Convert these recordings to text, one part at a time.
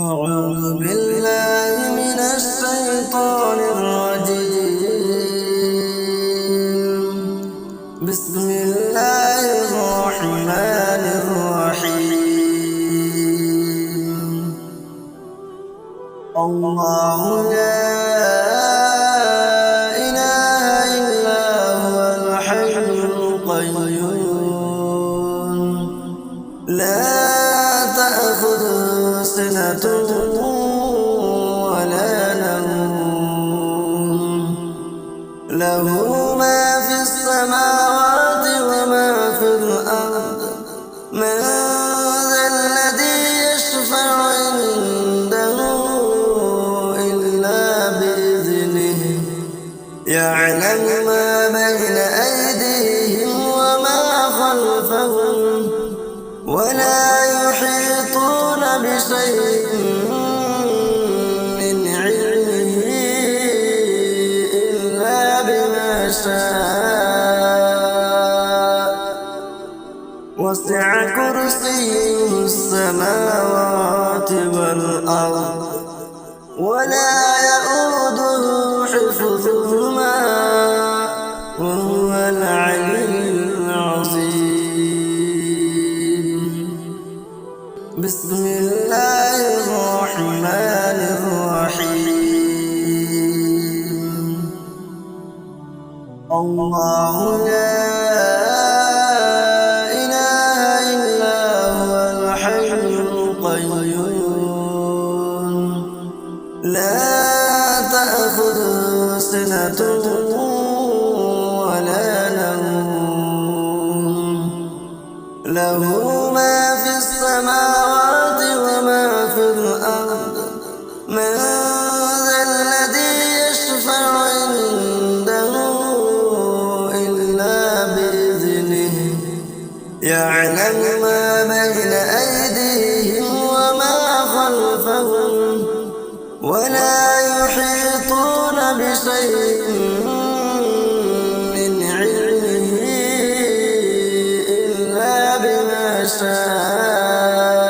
أعوذ بالله من الشيطان الرجيم. بسم الله الرحمن الرحيم. الله لا إله إلا هو الحي القيوم لا تأخذه سنة ولا نوم له ما في السماوات وما في الأرض من ذا الذي يشفع عنده إلا بإذنه يعلم ما بين أيديهم وما خلفهم ولا يحيطون بشيء من علمه إلا بما شاء وسع كرسيه السماوات والأرض ولا يؤوده حفظهما وهو العلي العظيم. بسم الله الرحمن الرحيم. الله لا إله إلا هو الحي القيوم لا تأخذه سنة ولا نوم له ما في السماوات وما في الأرض من ذا الذي يشفع عنده إلا بإذنه يعلم ما بين أيديهم وما خلفهم ولا يحيطون بشيء من علمه إلا بما شاء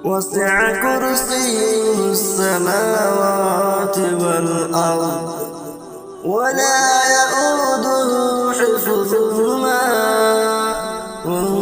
وسع كرسيه السماوات والأرض ولا يؤوده حفظهما وهو